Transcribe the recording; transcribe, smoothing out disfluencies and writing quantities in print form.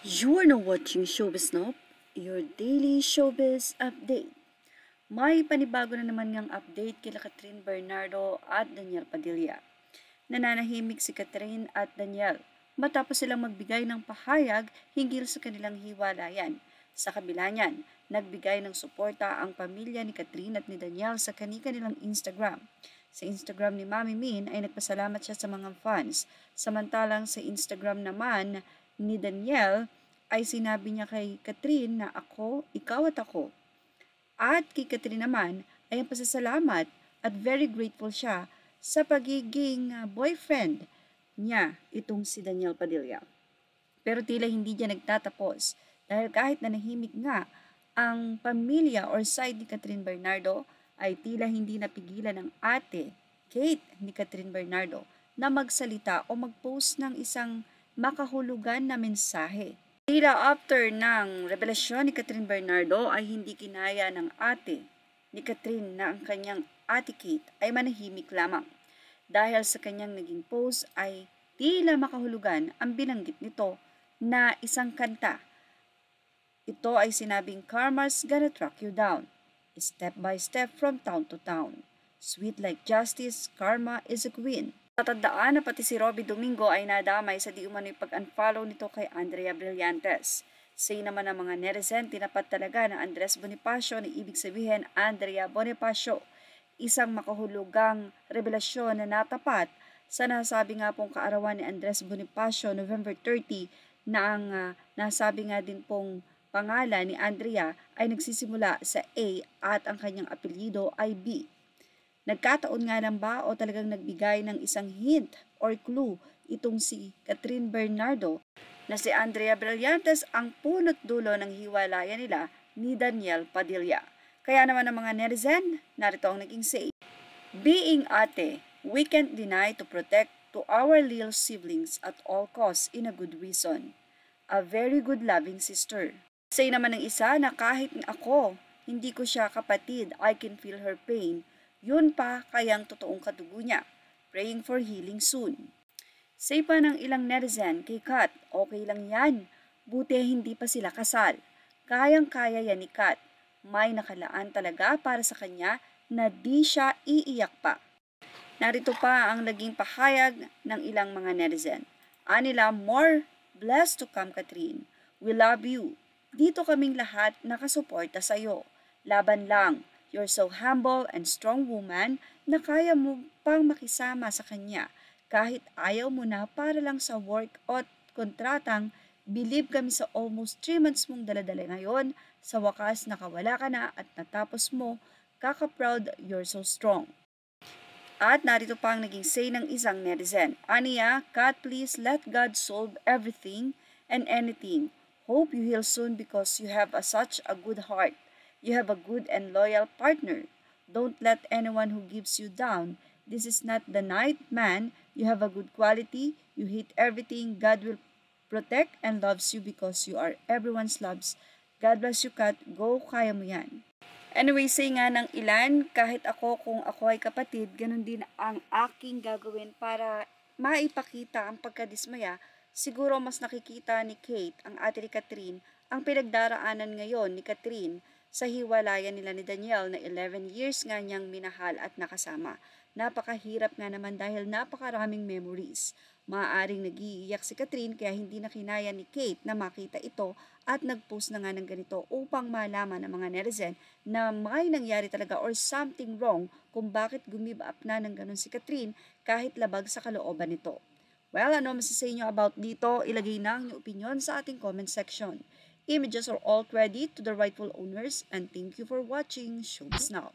You are now watching Showbiz Now, your daily showbiz update. May panibago na naman ngang update kila Catherine Bernardo at Daniel Padilla. Nananahimik si Catherine at Daniel matapos silang magbigay ng pahayag hinggil sa kanilang hiwalayan. Sa kabila niyan, nagbigay ng suporta ang pamilya ni Catherine at ni Daniel sa kanilang Instagram. Sa Instagram ni Mami Min ay nagpasalamat siya sa mga fans. Samantalang sa Instagram naman ni Daniel ay sinabi niya kay Catherine na ako, ikaw at ako. At kay Catherine naman ay ang pasasalamat at very grateful siya sa pagiging boyfriend niya itong si Daniel Padilla. Pero tila hindi niya nagtatapos dahil kahit na nahimik nga ang pamilya or side ni Catherine Bernardo ay tila hindi napigilan ng ate, Kate ni Catherine Bernardo na magsalita o mag-post ng isang makahulugan na mensahe. Tila after ng revelasyon ni Catherine Bernardo ay hindi kinaya ng ate ni Catherine na ang kanyang ate Kate ay manahimik lamang. Dahil sa kanyang naging post ay tila makahulugan ang binanggit nito na isang kanta. Ito ay sinabing Karma's gonna track you down, step by step from town to town. Sweet like justice, karma is a queen. Tatandaan na pati si Robby Domingo ay nadamay sa di umano'y pag-unfollow nito kay Andrea Brillantes. Say naman ng mga netizen, tinapat talaga ng Andres Bonifacio na ibig sabihin Andrea Bonifacio. Isang makahulugang revelasyon na natapat sa nasabi nga pong kaarawan ni Andres Bonifacio November 30 na ang nasabi nga din pong pangalan ni Andrea ay nagsisimula sa A at ang kanyang apelyido ay B. Nagkataon nga lang ba o talagang nagbigay ng isang hint or clue itong si Catherine Bernardo na si Andrea Brillantes ang punot dulo ng hiwalayan nila ni Daniel Padilla. Kaya naman ang mga netizen, narito ang naging say. Being ate, we can't deny to protect to our little siblings at all costs in a good reason. A very good loving sister. Say naman ng isa na kahit ako, hindi ko siya kapatid, I can feel her pain. Yun pa kayang totoong kadugo niya. Praying for healing soon. Say pa ng ilang netizen kay Kat, okay lang yan. Buti hindi pa sila kasal. Kayang-kaya yan ni Kat. May nakalaan talaga para sa kanya na di siya iiyak pa. Narito pa ang naging pahayag ng ilang mga netizen. Anila, more blessed to come, Catherine. We love you. Dito kaming lahat nakasuporta sa'yo. Laban lang. You're so humble and strong woman na kaya mo pang makisama sa kanya. Kahit ayaw mo na para lang sa work at kontratang, believe kami sa almost 3 months mong daladala ngayon. Sa wakas nakawala ka na at natapos mo, kaka-proud you're so strong. At narito pa ang naging say ng isang netizen. Aniya, Kat, please let God solve everything and anything. Hope you heal soon because you have such a good heart. You have a good and loyal partner. Don't let anyone who gives you down. This is not the night, man. You have a good quality. You hate everything. God will protect and loves you because you are everyone's loves. God bless you, Kat. Go, kaya mo yan. Anyway, say nga ng ilan, kahit ako kung ako ay kapatid, ganun din ang aking gagawin para maipakita ang pagkadismaya. Siguro mas nakikita ni Kate, ang ate ni Catherine, ang pinagdaraanan ngayon ni Catherine sa hiwalayan nila ni Daniel na 11 years nga niyang minahal at nakasama. Napakahirap nga naman dahil napakaraming memories. Maaaring nag-iiyak si Catherine kaya hindi na kinaya ni Kate na makita ito at nag-post na nga ng ganito upang malaman ng mga netizen na may nangyari talaga or something wrong kung bakit gumive up na ng ganun si Catherine kahit labag sa kalooban nito. Well, ano masasay nyo about dito? Ilagay na ang inyong opinion sa ating comment section. Images are all credit to the rightful owners and thank you for watching Showbiz Now.